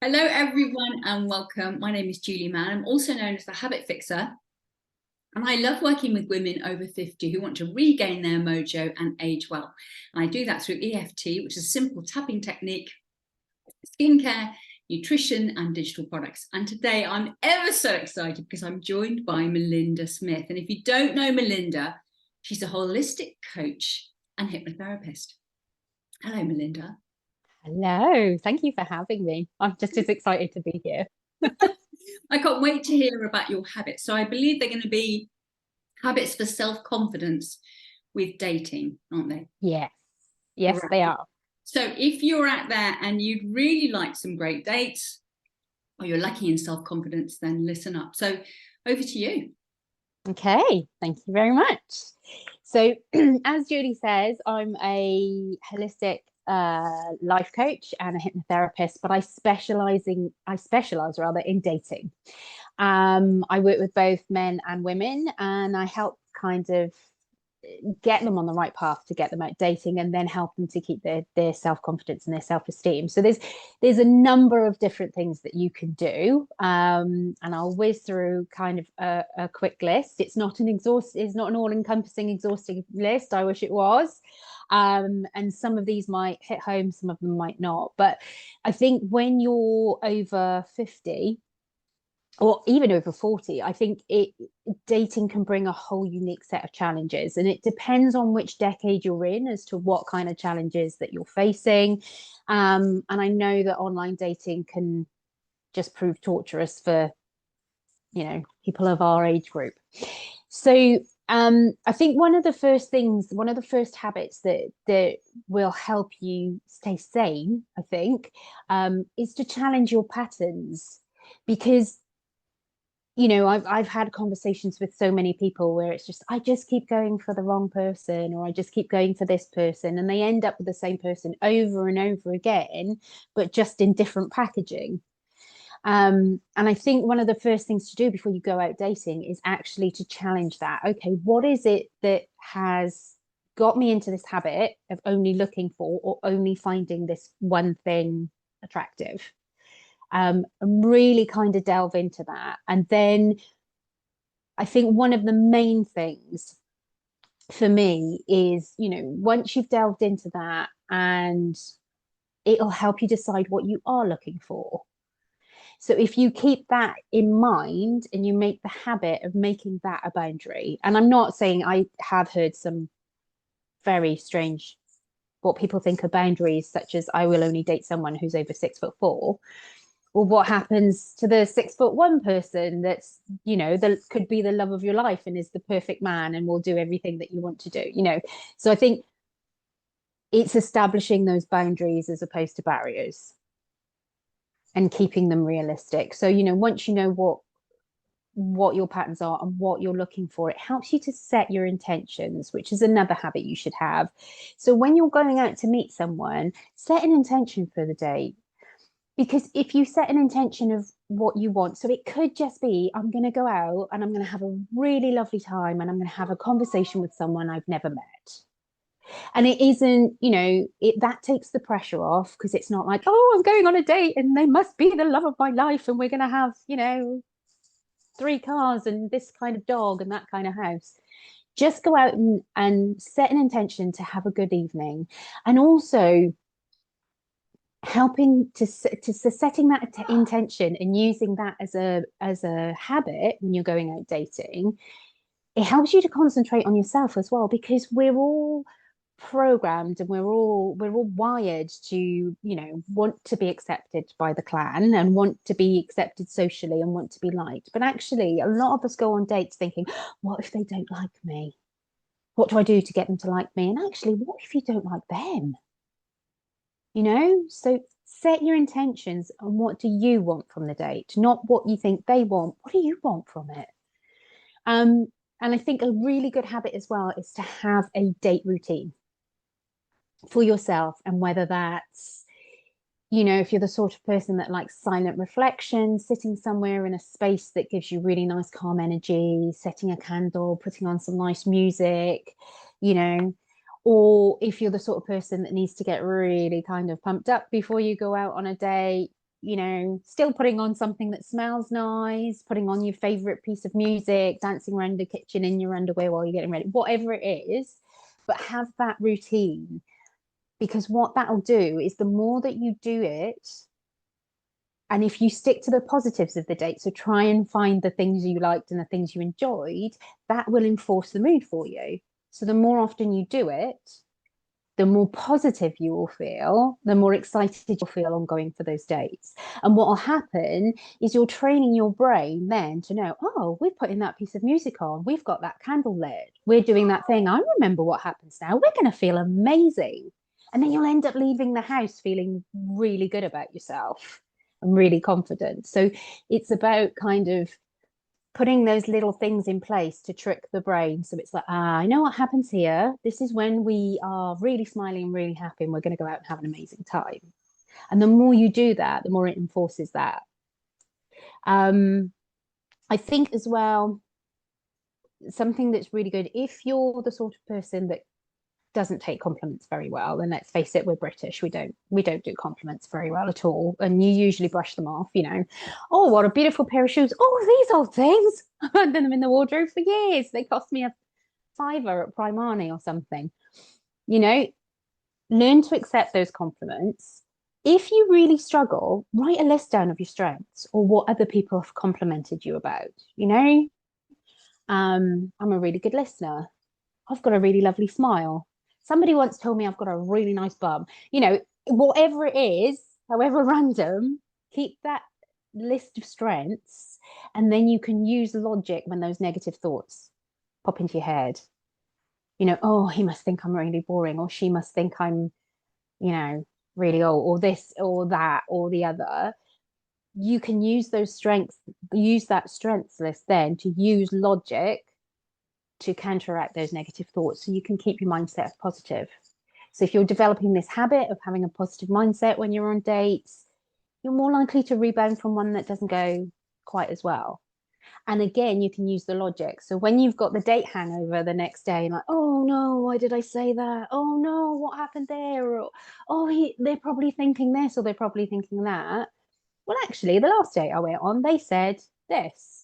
Hello, everyone, and welcome. My name is Julie Mann. I'm also known as the Habit Fixer, and I love working with women over 50 who want to regain their mojo and age well. And I do that through EFT, which is a simple tapping technique, skincare, nutrition, and digital products. And today I'm ever so excited because I'm joined by Melinda Smith. And if you don't know Melinda, she's a holistic coach and hypnotherapist. Hello, Melinda. Hello, thank you for having me. I'm just as excited to be here. I can't wait to hear about your habits. So I believe they're going to be habits for self-confidence with dating, aren't they? Yes, yes, Right. they are. So if you're out there and you'd really like some great dates, or you're lacking in self-confidence, then listen up. So over to you. Okay, thank you very much. So, as Julie says, I'm a holistic life coach and a hypnotherapist, but I specialize rather in dating. I work with both men and women, and I help kind of get them on the right path to get them out dating and then help them to keep their self-confidence and their self-esteem. So there's a number of different things that you can do, and I'll whiz through kind of a quick list. It's not an all-encompassing exhaustive list. I wish it was. And some of these might hit home, some of them might not, but I think when you're over 50 or even over 40, I think dating can bring a whole unique set of challenges, and it depends on which decade you're in as to what kind of challenges that you're facing. And I know that online dating can just prove torturous for people of our age group. So I think one of the first habits that will help you stay sane, I think, is to challenge your patterns, because I've had conversations with so many people where it's just I just keep going for the wrong person, or I just keep going for this person, and they end up with the same person over and over again, but just in different packaging. And I think one of the first things to do before you go out dating is actually to challenge that. Okay, what is it that has got me into this habit of only looking for or only finding this one thing attractive? And really kind of delve into that. And then I think one of the main things for me is, once you've delved into that, and it'll help you decide what you are looking for. So if you keep that in mind and you make the habit of making that a boundary, and I'm not saying, I have heard some very strange what people think are boundaries, such as I will only date someone who's over 6'4". Well, what happens to the 6'1" person that's, that could be the love of your life and is the perfect man and will do everything that you want to do? So I think it's establishing those boundaries as opposed to barriers and keeping them realistic. So, once you know what your patterns are and what you're looking for, it helps you to set your intentions, which is another habit you should have. So when you're going out to meet someone, set an intention for the date. Because if you set an intention of what you want, so it could just be, I'm going to go out and I'm going to have a really lovely time and I'm going to have a conversation with someone I've never met. And it isn't, that takes the pressure off, because it's not like, oh, I'm going on a date and they must be the love of my life and we're going to have, 3 cars and this kind of dog and that kind of house. Just go out and set an intention to have a good evening. And also, helping to setting that intention and using that as a habit when you're going out dating, it helps you to concentrate on yourself as well, because we're all programmed and we're all wired to want to be accepted by the clan and want to be accepted socially and want to be liked. But actually, a lot of us go on dates thinking, what if they don't like me? What do I do to get them to like me? And actually, what if you don't like them? So set your intentions on what do you want from the date, not what you think they want. What do you want from it? um and I think a really good habit as well is to have a date routine for yourself, and whether that's, if you're the sort of person that likes silent reflection, sitting somewhere in a space that gives you really nice calm energy, setting a candle, putting on some nice music, you know or if you're the sort of person that needs to get really kind of pumped up before you go out on a date, you know, still putting on something that smells nice, putting on your favorite piece of music, dancing around the kitchen in your underwear while you're getting ready, whatever it is, but have that routine. Because what that'll do is the more that you do it, and if you stick to the positives of the date, so try and find the things you liked and the things you enjoyed, that will enforce the mood for you. So the more often you do it, the more positive you will feel, the more excited you'll feel on going for those dates. And what will happen is you're training your brain then to know, oh, we're putting that piece of music on, we've got that candle lit, we're doing that thing. I remember what happens now. We're going to feel amazing. And then you'll end up leaving the house feeling really good about yourself and really confident. So it's about kind of putting those little things in place to trick the brain. So it's like, I know what happens here. This is when we are really smiling and really happy, and we're going to go out and have an amazing time. And the more you do that, the more it enforces that. I think as well, something that's really good, if you're the sort of person that doesn't take compliments very well, and let's face it, we're British, we don't do compliments very well at all, and you usually brush them off, you know. Oh, what a beautiful pair of shoes. Oh, these old things. I've had them in the wardrobe for years, they cost me a fiver at Primani or something. You know, learn to accept those compliments. If you really struggle, write a list down of your strengths or what other people have complimented you about. You know, I'm a really good listener, I've got a really lovely smile, somebody once told me I've got a really nice bum. You know, whatever it is, however random, keep that list of strengths, and then you can use logic when those negative thoughts pop into your head. You know, oh, he must think I'm really boring, or she must think I'm, you know, really old, or this or that or the other. You can use those strengths, use that strengths list then to use logic to counteract those negative thoughts, so you can keep your mindset positive. So if you're developing this habit of having a positive mindset when you're on dates, you're more likely to rebound from one that doesn't go quite as well. And again, you can use the logic. So when you've got the date hangover the next day, like, oh no, why did I say that? Oh no, what happened there? Or, oh, they're probably thinking this, or they're probably thinking that. Well, actually, the last date I went on, they said this.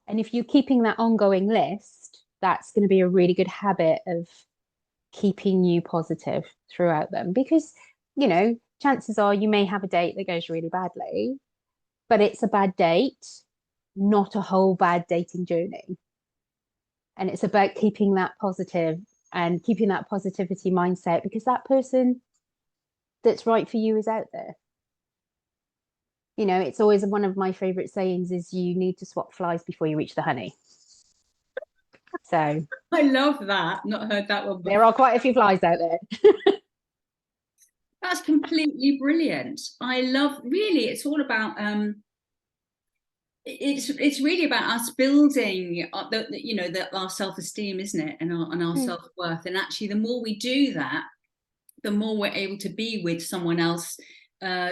And if you're keeping that ongoing list, that's going to be a really good habit of keeping you positive throughout them. Because, you know, chances are you may have a date that goes really badly, but it's a bad date, not a whole bad dating journey. And it's about keeping that positive and keeping that positivity mindset, because that person that's right for you is out there. You know, it's always one of my favorite sayings is you need to swap flies before you reach the honey. So I love that. Not heard that one before. There are quite a few flies out there. That's completely brilliant. I love, really, it's all about it's really about us building you know, our self-esteem, isn't it, and our self-worth. And actually the more we do that, the more we're able to be with someone else,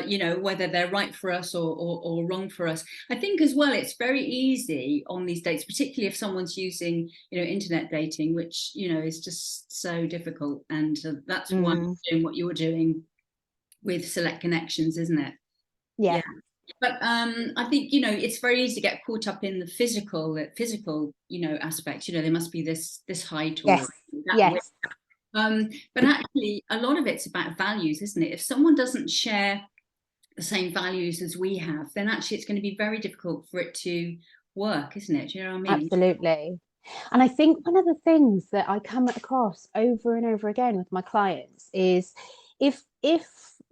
you know, whether they're right for us or wrong for us. I think as well, it's very easy on these dates, particularly if someone's using, you know, internet dating, which, you know, is just so difficult. And that's why you're doing what you're doing with Select Connections, isn't it? Yeah. But I think, you know, it's very easy to get caught up in the physical, you know, aspect. You know, there must be this height or that weight. But actually, a lot of it's about values, isn't it? If someone doesn't share the same values as we have, then actually it's going to be very difficult for it to work, isn't it? Do you know what I mean? Absolutely. And I think one of the things that I come across over and over again with my clients is if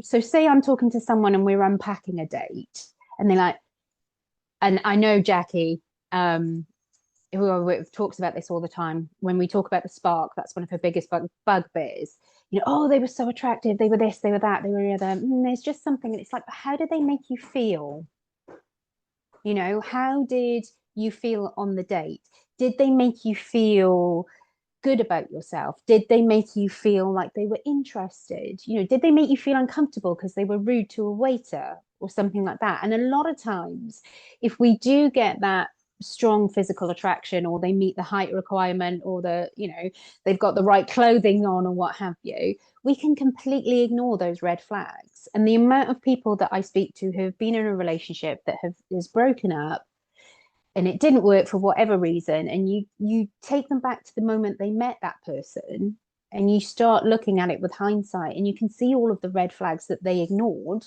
so say I'm talking to someone and we're unpacking a date, and they're like, and I know Jackie, who talks about this all the time, when we talk about the spark, that's one of her biggest bugbears. You know, oh, they were so attractive, they were this, they were that, they were the other. There's just something, and it's like, how did they make you feel? You know, how did you feel on the date? Did they make you feel good about yourself? Did they make you feel like they were interested? You know, did they make you feel uncomfortable because they were rude to a waiter or something like that? And a lot of times, if we do get that strong physical attraction, or they meet the height requirement, or they've got the right clothing on, or what have you, we can completely ignore those red flags. And the amount of people that I speak to who have been in a relationship that is broken up, and it didn't work for whatever reason, and you take them back to the moment they met that person, and you start looking at it with hindsight, and you can see all of the red flags that they ignored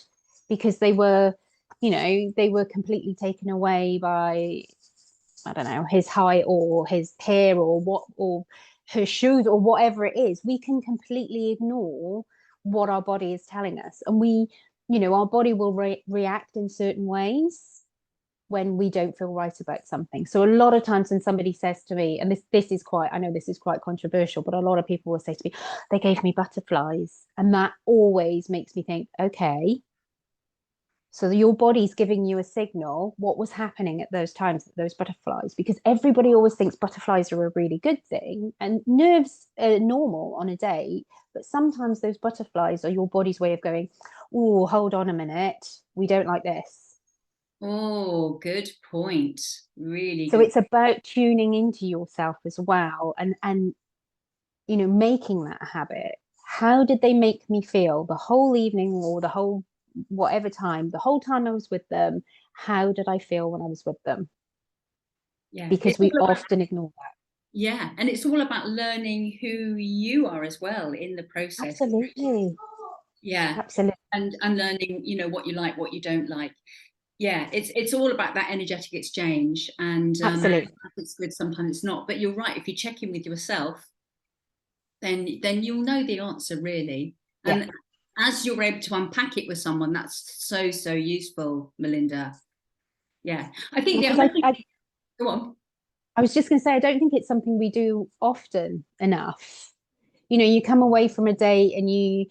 because they were completely taken away by, I don't know, his height or his hair or her shoes or whatever it is. We can completely ignore what our body is telling us, and our body will react in certain ways when we don't feel right about something. So a lot of times when somebody says to me, and this is quite, I know this is quite controversial, but a lot of people will say to me, they gave me butterflies. And that always makes me think, okay, so your body's giving you a signal. What was happening at those times, those butterflies? Because everybody always thinks butterflies are a really good thing, and nerves are normal on a date, but sometimes those butterflies are your body's way of going, oh, hold on a minute, we don't like this. Oh, good point. Really So good. it's about tuning into yourself as well, and making that a habit. How did they make me feel the whole evening, or the whole whatever time, the whole time I was with them? How did I feel when I was with them? Yeah. Because we often ignore that. Yeah. And it's all about learning who you are as well in the process. Absolutely. Yeah. Absolutely. And learning, what you like, what you don't like. Yeah, it's all about that energetic exchange, and Absolutely. it's good, sometimes it's not. But you're right, if you check in with yourself, then you'll know the answer, really. Yeah. And as you're able to unpack it with someone, that's so useful, Melinda. Yeah, I think the Because other thing. Go on. I was just going to say, I don't think it's something we do often enough. You come away from a date and you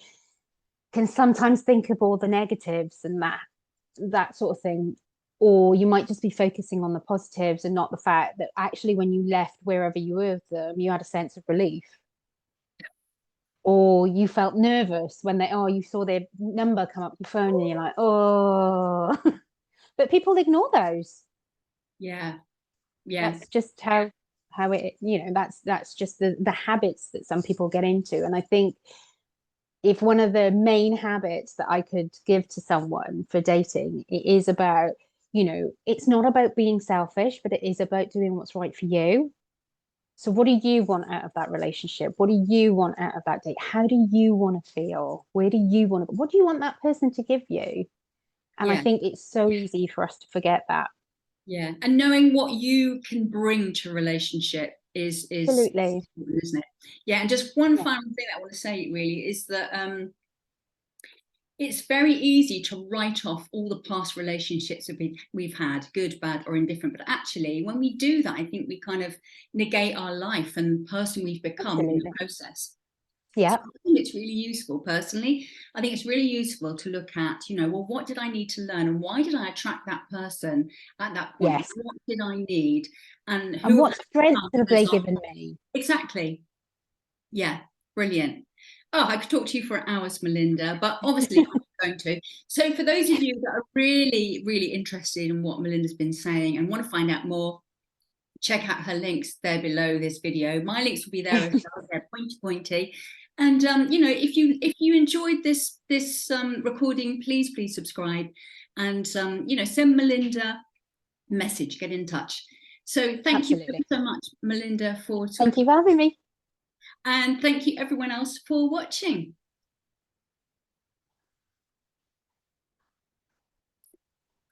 can sometimes think of all the negatives and that sort of thing, or you might just be focusing on the positives and not the fact that actually when you left wherever you were with them, you had a sense of relief, or you felt nervous when you saw their number come up your phone and you're like, oh. But people ignore those. Yeah, yeah, That's just how it, that's just the habits that some people get into. And I think if one of the main habits that I could give to someone for dating, it is about, it's not about being selfish, but it is about doing what's right for you. So what do you want out of that relationship? What do you want out of that date? How do you want to feel? Where do you want to, what do you want that person to give you? And I yeah, think it's so easy for us to forget that. yeah. And knowing what you can bring to a relationship is Absolutely. isn't it? Yeah. And just one Yeah. final thing I want to say really is that it's very easy to write off all the past relationships we've had, good, bad, or indifferent. But actually, when we do that, I think we kind of negate our life and the person we've become in the Absolutely. process. Yeah. So I think it's really useful, personally. I think it's really useful to look at, well, what did I need to learn, and why did I attract that person at that point? Yes. What did I need, and And who have what I strengths become have as they I given me? exactly. Yeah, brilliant. Oh, I could talk to you for hours, Melinda, but obviously I'm going to. So for those of you that are really interested in what Melinda's been saying and want to find out more, check out her links there below this video. My links will be there as well. They're pointy. And if you enjoyed this recording, please subscribe, and send Melinda a message, get in touch. So thank you Absolutely. so much, Melinda, for Thank talking. you for having me. And thank you everyone else for watching.